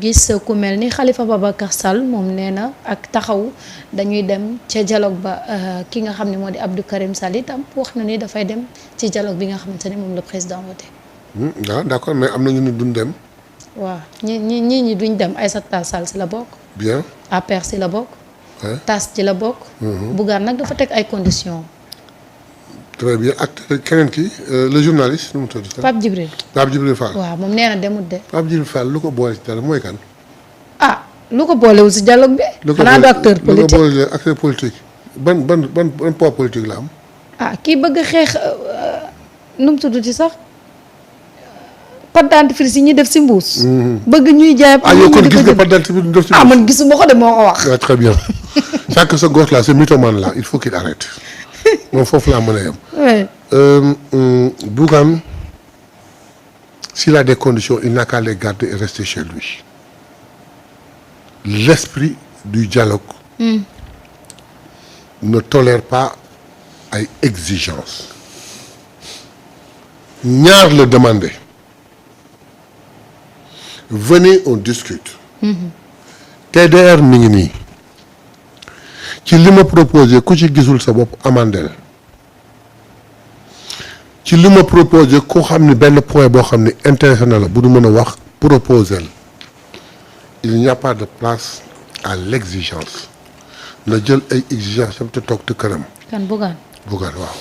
gis ku mel ni Khalifa Babacar Sall moom nee na ak taxaw dañuy dem ca dialogue ba ki nga xam ne moo di Abdou Karim Sall itam wax na ni dafay dem ci dialogue bi nga xamante ni moom la président woote. waaw d'accord mais am na ñu ni duñ dem. waaw ñi duñ dem Aïssata Tall Sall si la bokk. bien. APR si la bokk. TAS ci la bokk. Bougane nag dafa teg ay conditions. très bien ak keneen ki le journaliste nu mu tudd sax. Pape Djibril. Pape Djibril Fall. waaw moom nee na demut de. Pape Djibril Fall lu ko boole ci dara mooy kan. lu ko boolewul si dialogue bi. xanaa du acteur politique lu ko boole acteur politique. ban poids politique la am. kii bëgg xeex nu mu tudd ci sax pâte dentifrice yi ñuy def si mbuus. bëgg ñuy jaay. yow kon gis nga pâte dentifrice ñu def si mbuus. man gisuma ko de moo ko wax. très bien chaque ce gosse là ce mythomane là il faut qu'il arrête moom foofu laa mën a yem. Bougane s'il a des conditions il n'a qu'à les garder et rester chez lui. L'esprit du dialogue ne tolère pas ay exigences. ñaar la demander. Venez on discute. TDR mi ngi nii ci li ma proposé ku ci gisul sa bopp amandel ci li ma proposé ku xam ni benn point boo xam ni intéressé na la bu du mën a wax proposé il n'y a pas de place à l'exigence na jël ay exigences am te toog te këram. kan Bougane waaw.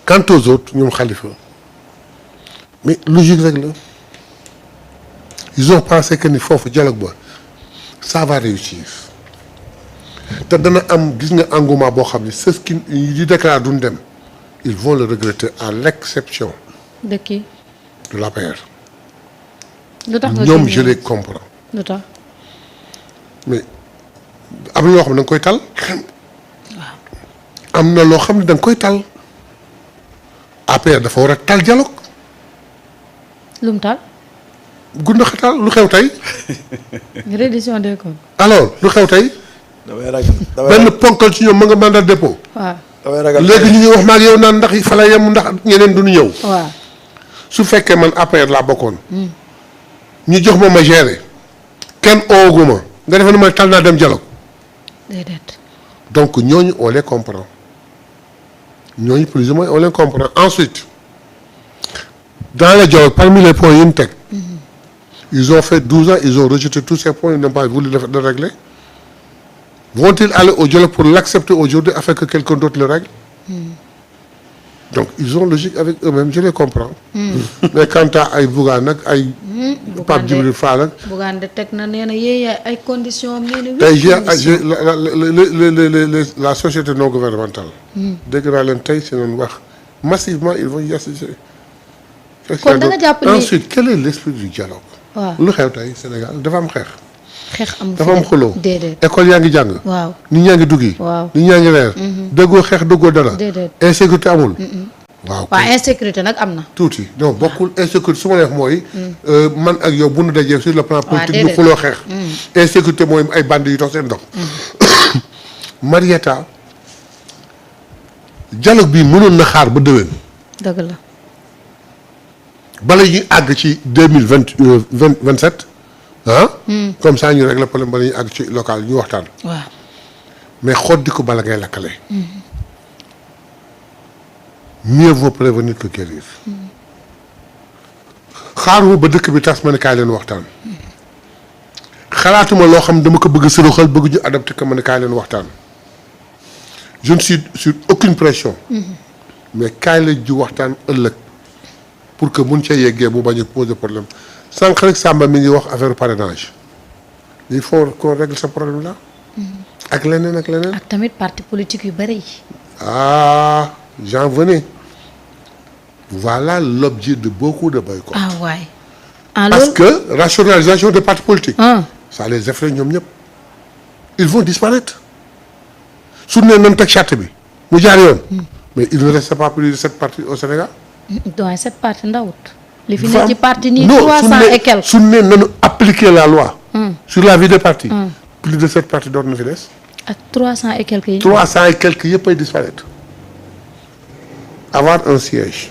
quant aux autres ñoom Khalifa mais logique rek la ils ont pensé que ni foofu dialogue ba ça va réussir te dana am gis nga engouement boo xam ni c'est ce qui di déclare duñ dem ils vont le regretter à l'exception de qui de l'APR. lu tax ñoom je les comprends. lu tax mais am na loo xam ne da nga koy tal. am na loo xam ne da nga koy tal. APR dafa war a tal dialogue. lu mu tal. gundaxatal lu xew tey. reddition des comptes. alors lu xew tey. damay ragal benn ponkal ci ñoom ma nga mandat dépôt. waaw damay ragal léegi ñu ngi wax maag yow naan ndax fa la yem ndax ñeneen du ñu ñëw. waaw su fekkee man APR laa bokkoon. ñu jox ma gérer. kenn ooguma nga defe ne ma tal naa dem dialogue. déedéet. donc ñooñu on les comprend ñooñu plus ou moins on les comprend ensuite dans le dialogue parmi les points yi ñu teg. ils ont fait 12 ans ils ont rejeté tous ces points ils n'ont pas voulu le régler. Vont-ils aller au dialogue pour l'accepter aujourd'hui afin que quelqu'un d'autre le règle? Donc ils ont logique avec eux-mêmes je les comprends. mais quant à ay Bougane nag ay. Pape Djibril Fall ak. Bougane de teg na nee na yéen ay conditions am nee na. tey j'ai la société non gouvernementale. dégg naa leen tey si noonu wax massivement ils vont y assister. kon da nga jàpp ni ensuite quel est l'esprit du dialogue. waaw lu xew tey Sénégal dafa am xeex. xeex am dafa am xuloo déedéet. école yaa ngi jàng. waaw nit ñaa ngi duggi. waaw nit ñaa ngi reer. dëggoo xeex dëggoo dara. déedéet. insécurité amul. waaw insécurité nag am na. tuuti non bokkul insécurité su ma neex mooy. man ak yow bu nu dajee sur le plan politique ñu déedéet. xuloo xeex. insécurité mooy ay bande yu dox seen dox. Marietta dialogue bi mënoon na xaar ba déwén. dëgg la. bala ñuy àgg ci 2027 comme ça ñu régler problème bala ñuy àgg ci local ñu waxtaan. waaw mais xoddi ko bala ngay lakkale. mieux vaut prévenir que guérir. xaaruma ba dëkk bi tas ma ne kaay leen waxtaan. xalaatuma loo xam dama ko bëgg a sëroxal bëgg ñu adapté ko ma ne kaay leen waxtaan. je ne suis sur aucune pression. mais kaay la ju waxtaan ëllëg. pour que mun cee yeggee mu bañ a poser problème sànq rek Samba mi ngi wax affaire parrainage il faut qu'on règle ce problème là. ak leneen ak leneen. ak tamit parti politique yu bëri. j'en venais. voilà l'objet de beaucoup de boycotts. waay. parce que rationalisation des partis politiques. ça les effraie ñoom ñëpp. ils vont disparaître. su ne nan teg charte bi mu jaar yoon. mais il ne reste pas plus de 7 partis au Sénégal. donc 7 partis ndawut. li fi nekk ci parti nii non 300 et quelques. su ne nanu appliquer la loi. sur la vie des partis. plus de 7 partis doon na fi des. ak 300 et quelques yi. 300 et quelques yëpp ay disparaître. avoir un siège.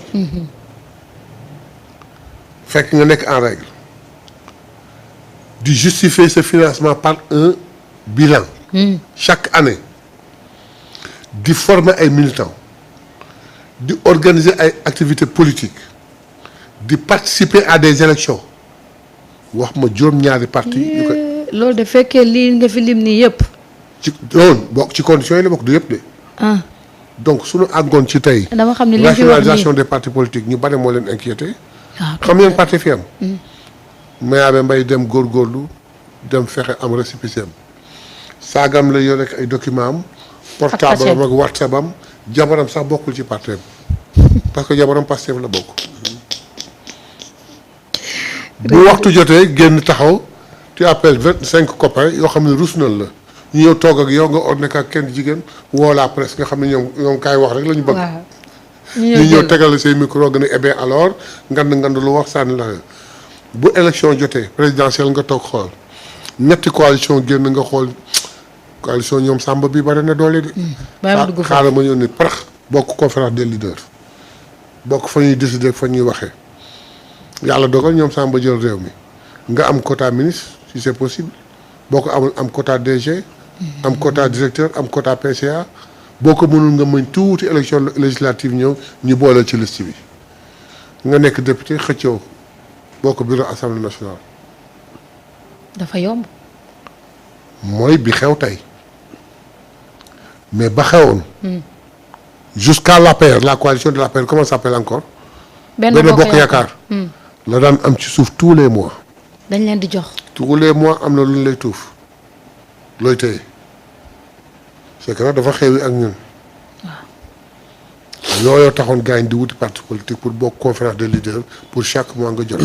fekk nga nekk en règle. di justifier ce financement par un bilan. Chaque année di former ay militants di organiser ay activités politiques di participer à des élections wax ma juróom-ñaari parti yu ko loolu de fekkee lii nga fi lim nii yëpp. ci loolu bokk ci conditions yi la bokk du yëpp de. donc suñu àggoon ci tey. dama xam ne li fi wax rationalisation des partis politiques ñu bari moo leen inquiété. xam ngeen parti fi am. Mayaabe Mbaye dem góorgóorlu dem fexe am récépissé am saagam la yor rek ay documents am. portable am ak WhatsApp am jabaram sax bokkul ci parti am parce que jabaram Pastef la bokk. bu waxtu jotee génn taxaw tu appelles 25 copains yoo xam ne rus na la ñu ñëw toog ak yow nga ordonné ak kenn jigéen woo la presse nga xam ne ñoom kaay wax rek la ñu bëgg. ñu ñëw tegal la say micro nga ne eh bien alors ngand lu wax sànni la bu élection jotee présidentielle nga toog xool ñetti coalition génn nga xool coalition ñoom Samba bi bari na doole de. xaaral ma ñëw ni parax bokk conférence des leaders bokk fa ñuy décider fa ñuy waxee. yàlla dogal ñoom Samba jël réew mi nga am quota ministre si c'est possible boo ko amul am quota DG. am quota directeur am quota PCA boo ko mënul nga mën tuuti élection législative ñëw ñu boole ci liste bi nga nekk député xëccoo boo ko bureau assemblée nationale. dafa yomb. mooy bi xew tey mais ba xewoon. jusqu'à l'APR la coalition de l'APR comment ça s'appelle encore. Benno Bokk Yaakaar. la daan am ci suuf tous les mois. dañ leen di jox. tous les mois am na lu ñu lay tuuf looy téye c'est que dafa xewi ak ñun. waaw. looloo taxoon gars yi di wuti parti politique pour bokk conférence de leaders pour chaque mois nga jot.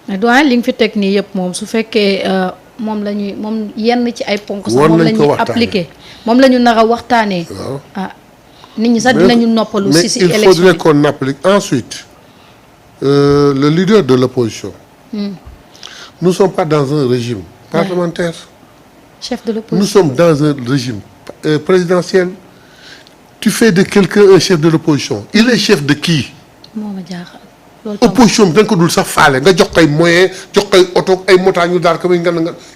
mais doyen li nga fi teg nii yëpp moom su fekkee moom la ñuy moom yenn ci ay ponk. sax moom la ñuy appliquer moom la ñu nar a waxtaanee. waaw nit ñi sax dinañu noppalu. si élection mais il faudrait qu'on applique ensuite. Le leader de l'opposition. Nous ne sommes pas dans un régime parlementaire. Chef de l'opposition. Nous sommes dans un régime présidentiel. Tu fais de quelqu'un un chef de l'opposition. Il est chef de qui? moo ma jaaxal. Opposition bi da nga ko dul sax faale nga jox koy moyen jox koy oto ay motards ñu daal ko muy nga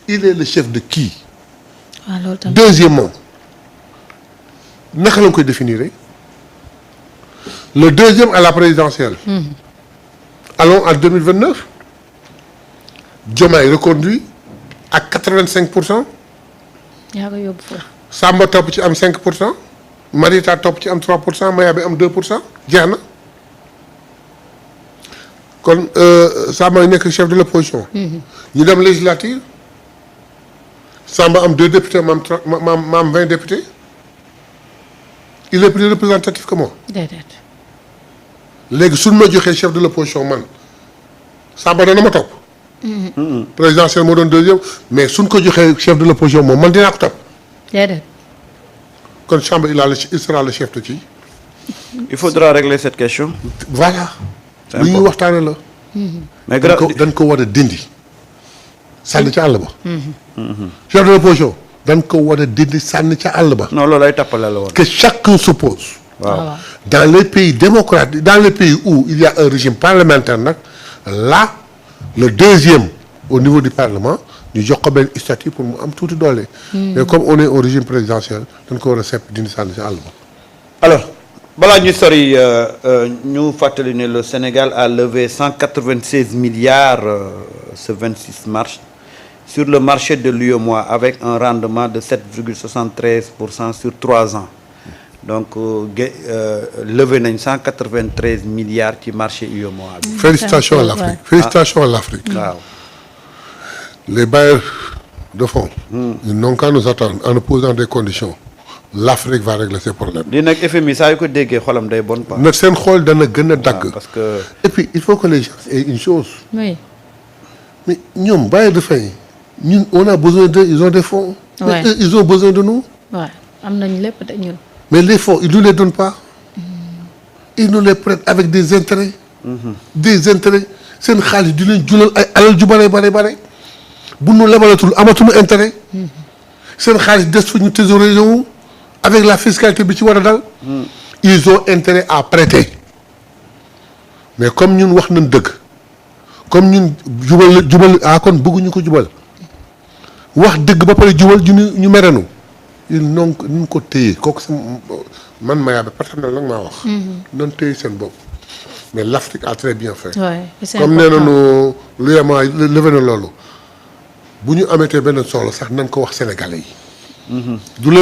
il est le chef de qui? waaw loolu tamit. Deuxièmement naka la nga koy définir le deuxième à la présidentielle. Allons en 2029 Diomaye reconduit à 85%. yaa ko yóbbu foofu. Samba topp ci am 5%. Marita topp ci am 3%. Mayaabe am 2%. jeex na kon Samba nekk chef de l'opposition. ñu dem législative Samba am 2 députés ma am 20 députés. il est plus représentatif que moi. déedéet. léegi suñ ma joxee chef de l'opposition man Samba dana ma topp. présidentiel moo doon deuxième mais suñ ko joxee chef de l'opposition moom man dinaa ko topp. déedéet. kon Samba il sera le chef de qui. il faudra régler cette question. voilà. lu ñuy waxtaane la. mais dañ ko war a dindi. sànni ca àll ba. chef de l'opposition dañ ko war a dindi sànni ca àll ba. non loolu ay tappale la woon. que chacun s'oppose. waaw dans les pays démocratiques dans les pays où il y a un régime parlementaire nag là le deuxième au niveau du parlement ñu jox ko benn statut pour mu am tuuti doole. mais comme on est au régime présidentiel dañ ko war a sepp dindi sànni ci àll ba. alors balaa ñu sori ñu fàttali ne le Sénégal a levé 196 milliards ce 26 mars sur le marché de l'UEMOA avec un rendement de 7,73% sur 3 ans. donc levé nañ 193 milliards ci marché UEMOA bi. félicitations à l'Afrique félicitations à l'Afrique. waaw. les bailleurs de fonds. ils n'ont qu'à nous attendre en nous posant des conditions. l'Afrique va régler ses problèmes. di nag FMI saa yu ko déggee xolam day bon quoi. nag seen xool dana gën a dagg. parce que. et puis il faut que les gens aient une chose. oui. mais ñoom bailleurs de fonds yi ñun on a besoin d'eux ils ont des fonds. Ouais. mais eux, ils ont besoin de nous. waaw am nañu lépp te ñun. mais les fonds ils nous les donnent pas. ils nous les prêtent avec des intérêts. des intérêts seen xaalis di leen julal ay alal ju bare bu nu lebalatul amatuñu intérêt. seen xaalis des fa ñu thésaurier wu avec la fiscalité bi ci war a dal. ils ont intérêt à prêter. mais comme ñun wax nañ dëgg comme ñun jubal kon bëgguñu ko jubal wax dëgg ba pare jubal ñu merenu il non ñu ko téye kooku sama man Mayabé personnel nag maa wax. noonu téye seen bopp mais l'Afrique a très bien fait. comme nee nañu lu yema levé na loolu bu ñu amatee benn soxla sax nañ ko wax sénégalais yi. du levé